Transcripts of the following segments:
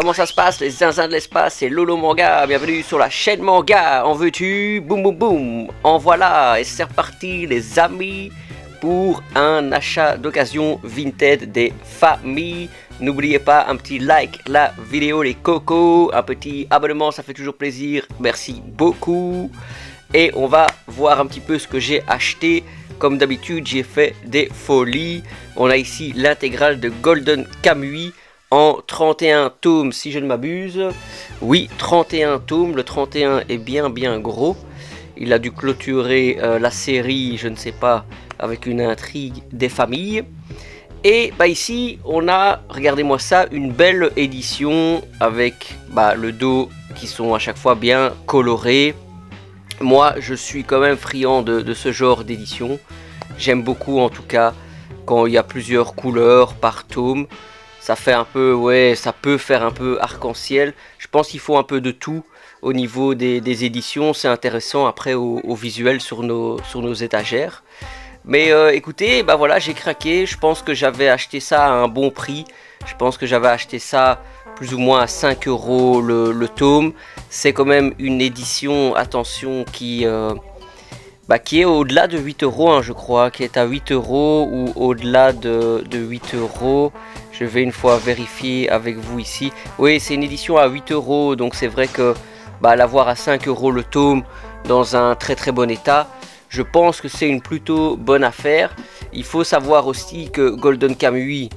comment ça se passe les zinzins de l'espace? C'est Lolo Manga, bienvenue sur la chaîne Manga. En veux-tu? Boum boum boum. En voilà, et c'est reparti les amis pour un achat d'occasion Vinted des familles. N'oubliez pas un petit like la vidéo les cocos, un petit abonnement, ça fait toujours plaisir, merci beaucoup. Et on va voir un petit peu ce que j'ai acheté. Comme d'habitude, j'ai fait des folies. On a ici l'intégrale de Golden Kamuy en 31 tomes, si je ne m'abuse. Oui, 31 tomes. Le 31 est bien gros. Il a dû clôturer la série, je ne sais pas, avec une intrigue des familles. Et bah ici, on a, regardez-moi ça, une belle édition avec le dos qui sont à chaque fois bien colorés. Moi, je suis quand même friand de ce genre d'édition. J'aime beaucoup, en tout cas, quand il y a plusieurs couleurs par tome. Ça fait un peu, ouais, ça peut faire un peu arc-en-ciel. Je pense qu'il faut un peu de tout au niveau des éditions. C'est intéressant après au visuel sur nos étagères. Mais écoutez, voilà, j'ai craqué. Je pense que j'avais acheté ça à un bon prix. Je pense que j'avais acheté ça plus ou moins à 5 € le tome. C'est quand même une édition, attention, qui est au-delà de 8 €, hein, je crois, qui est à 8 € ou au-delà de 8 €. Je vais une fois vérifier avec vous ici. Oui, c'est une édition à 8 €, donc c'est vrai que l'avoir à 5 € le tome dans un très bon état, je pense que c'est une plutôt bonne affaire. Il faut savoir aussi que Golden Kamuy,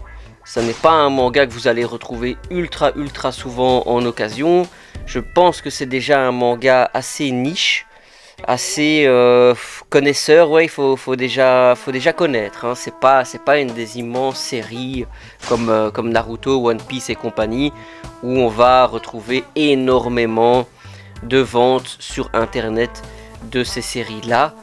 ce n'est pas un manga que vous allez retrouver ultra souvent en occasion. Je pense que c'est déjà un manga assez niche, assez connaisseur. Ouais, il faut déjà connaître. Hein. C'est pas une des immenses séries comme Naruto, One Piece et compagnie où on va retrouver énormément de ventes sur internet de ces séries là.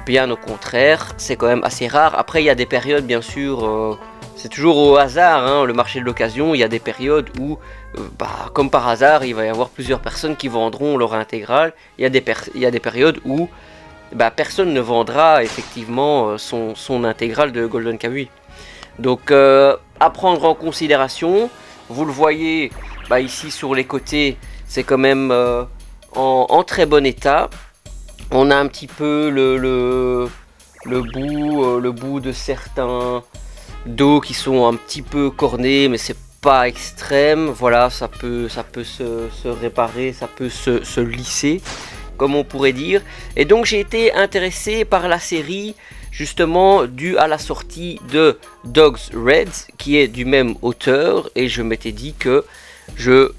Bien au contraire, c'est quand même assez rare. Après, il y a des périodes, bien sûr. C'est toujours au hasard, hein, le marché de l'occasion. Il y a des périodes où, comme par hasard, il va y avoir plusieurs personnes qui vendront leur intégrale. Il y a des périodes où personne ne vendra effectivement son intégrale de Golden Kamuy. Donc, à prendre en considération. Vous le voyez ici sur les côtés, c'est quand même en très bon état. On a un petit peu le bout de certains dos qui sont un petit peu cornés, mais c'est pas extrême. Voilà, ça peut se réparer, ça peut se lisser, comme on pourrait dire. Et donc j'ai été intéressé par la série justement due à la sortie de Dogs Red, qui est du même auteur, et je m'étais dit que je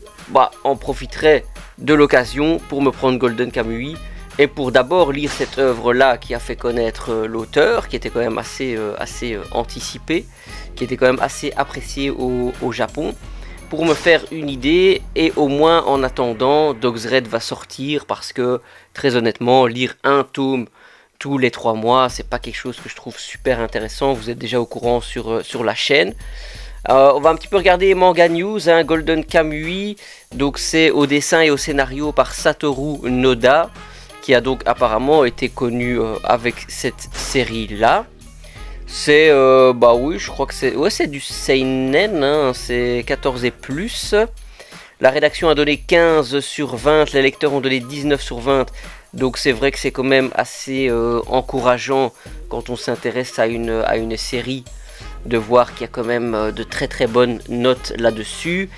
en profiterais de l'occasion pour me prendre Golden Kamuy. Et pour d'abord lire cette œuvre-là qui a fait connaître l'auteur, qui était quand même assez anticipé, qui était quand même assez apprécié au Japon, pour me faire une idée. Et au moins en attendant, Dogs Red va sortir, parce que très honnêtement, lire un tome tous les 3 mois, c'est pas quelque chose que je trouve super intéressant. Vous êtes déjà au courant sur la chaîne. On va un petit peu regarder Manga News, hein, Golden Kamuy. Donc c'est au dessin et au scénario par Satoru Noda, qui a donc apparemment été connu avec cette série là. C'est oui, je crois que c'est du seinen, hein, c'est 14 et plus. La rédaction a donné 15 sur 20, les lecteurs ont donné 19 sur 20. Donc c'est vrai que c'est quand même assez encourageant quand on s'intéresse à une série, de voir qu'il y a quand même de très bonnes notes là-dessus.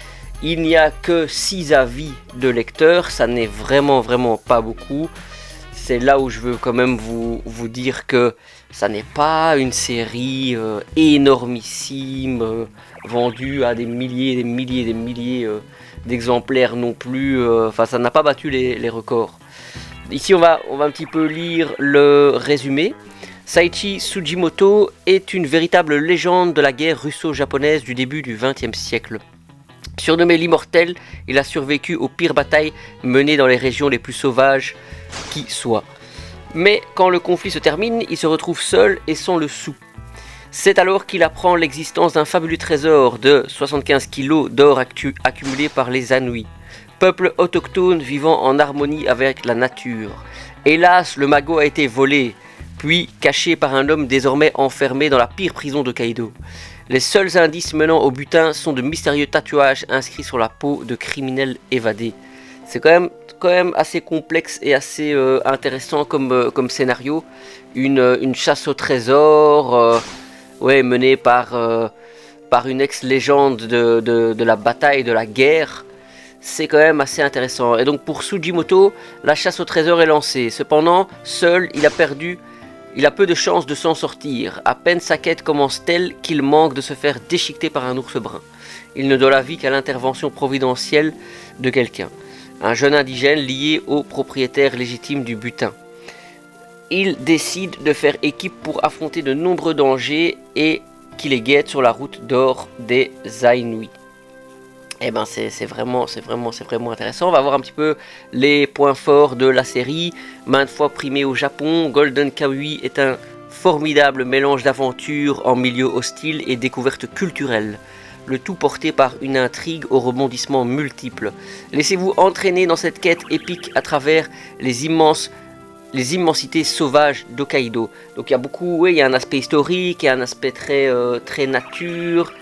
Il n'y a que 6 avis de lecteurs, ça n'est vraiment pas beaucoup. C'est là où je veux quand même vous dire que ça n'est pas une série énormissime, vendue à des milliers d'exemplaires non plus. Ça n'a pas battu les records. Ici, on va un petit peu lire le résumé. Saichi Tsujimoto est une véritable légende de la guerre russo-japonaise du début du XXe siècle. Surnommé l'immortel, il a survécu aux pires batailles menées dans les régions les plus sauvages qui soient. Mais quand le conflit se termine, il se retrouve seul et sans le sou. C'est alors qu'il apprend l'existence d'un fabuleux trésor de 75 kg d'or accumulé par les Anhui, peuple autochtone vivant en harmonie avec la nature. Hélas, le magot a été volé, puis caché par un homme désormais enfermé dans la pire prison de Kaido. Les seuls indices menant au butin sont de mystérieux tatouages inscrits sur la peau de criminels évadés. C'est quand même assez complexe et assez intéressant comme scénario. Une chasse au trésor menée par une ex-légende de la bataille, de la guerre. C'est quand même assez intéressant. Et donc pour Tsujimoto, la chasse au trésor est lancée. Cependant, seul, il a peu de chances de s'en sortir. À peine sa quête commence telle qu'il manque de se faire déchiqueter par un ours brun. Il ne doit la vie qu'à l'intervention providentielle de quelqu'un. Un jeune indigène lié au propriétaire légitime du butin. Il décide de faire équipe pour affronter de nombreux dangers et qui les guette sur la route d'or des Ainu. Et ben c'est vraiment intéressant. On va voir un petit peu les points forts de la série. Maintes fois primé au Japon, Golden Kamuy est un formidable mélange d'aventure en milieu hostile et découverte culturelle. Le tout porté par une intrigue aux rebondissements multiples. Laissez-vous entraîner dans cette quête épique à travers les immensités sauvages d'Hokkaido. Donc il y a beaucoup, il y a un aspect historique, il y a un aspect très nature.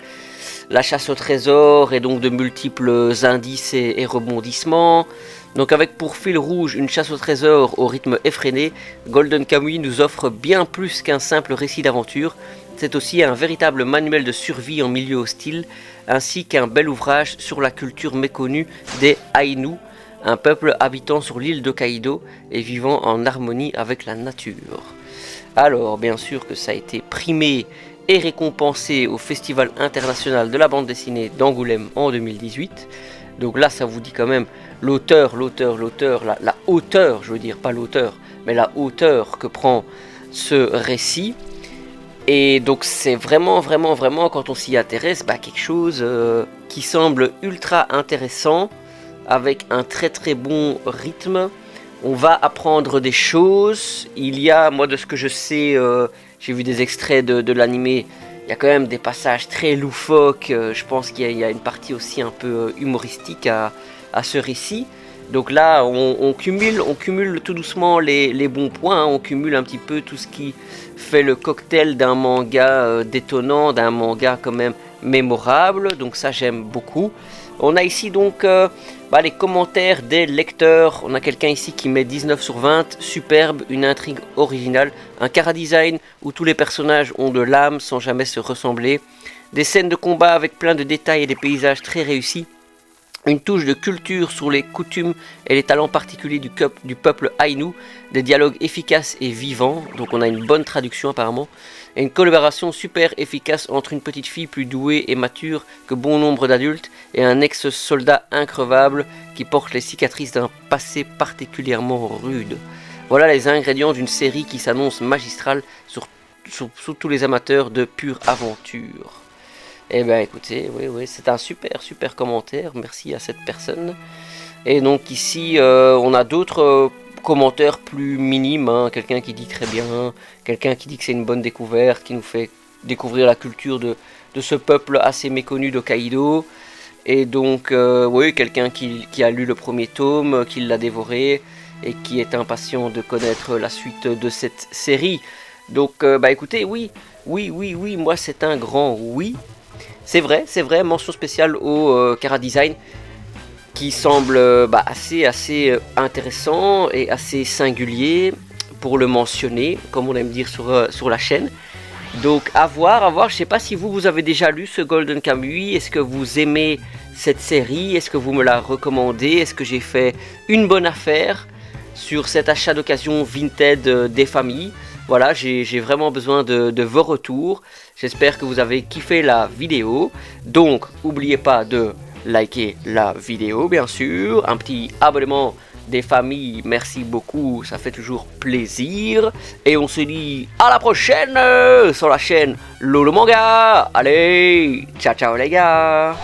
La chasse au trésor et donc de multiples indices et rebondissements. Donc avec pour fil rouge une chasse au trésor au rythme effréné, Golden Kamuy nous offre bien plus qu'un simple récit d'aventure. C'est aussi un véritable manuel de survie en milieu hostile, ainsi qu'un bel ouvrage sur la culture méconnue des Ainu, un peuple habitant sur l'île d'Hokkaido et vivant en harmonie avec la nature. Alors bien sûr que ça a été primé et récompensé au Festival international de la bande dessinée d'Angoulême en 2018. Donc là, ça vous dit quand même l'auteur, la hauteur, je veux dire, pas l'auteur, mais la hauteur que prend ce récit. Et donc c'est vraiment, quand on s'y intéresse, quelque chose qui semble ultra intéressant, avec un très bon rythme. On va apprendre des choses. Il y a, moi de ce que je sais, j'ai vu des extraits de l'animé, il y a quand même des passages très loufoques. Je pense qu'il y a une partie aussi un peu humoristique à ce récit. Donc là, on cumule tout doucement les bons points. On cumule un petit peu tout ce qui fait le cocktail d'un manga détonnant, d'un manga quand même mémorable. Donc ça, j'aime beaucoup. On a ici donc les commentaires des lecteurs. On a quelqu'un ici qui met 19 sur 20. Superbe, une intrigue originale. Un chara-design où tous les personnages ont de l'âme sans jamais se ressembler. Des scènes de combat avec plein de détails et des paysages très réussis. Une touche de culture sur les coutumes et les talents particuliers du peuple Ainu. Des dialogues efficaces et vivants. Donc on a une bonne traduction apparemment. Et une collaboration super efficace entre une petite fille plus douée et mature que bon nombre d'adultes et un ex-soldat increvable qui porte les cicatrices d'un passé particulièrement rude. Voilà les ingrédients d'une série qui s'annonce magistrale sur tous les amateurs de pure aventure. Eh bien écoutez, oui, c'est un super commentaire, merci à cette personne. Et donc ici, on a d'autres commentaires plus minimes, quelqu'un qui dit très bien, quelqu'un qui dit que c'est une bonne découverte, qui nous fait découvrir la culture de ce peuple assez méconnu d'Hokkaido. Et donc, quelqu'un qui a lu le premier tome, qui l'a dévoré, et qui est impatient de connaître la suite de cette série. Donc, écoutez, oui, moi c'est un grand oui. C'est vrai, mention spéciale au chara-design qui semble assez intéressant et assez singulier pour le mentionner, comme on aime dire sur la chaîne. Donc à voir, je sais pas si vous avez déjà lu ce Golden Kamuy, est-ce que vous aimez cette série, est-ce que vous me la recommandez, est-ce que j'ai fait une bonne affaire sur cet achat d'occasion Vinted des familles. Voilà, j'ai vraiment besoin de vos retours. J'espère que vous avez kiffé la vidéo. Donc, n'oubliez pas de liker la vidéo, bien sûr. Un petit abonnement des familles, merci beaucoup, ça fait toujours plaisir. Et on se dit à la prochaine sur la chaîne Lolo Manga. Allez, ciao les gars.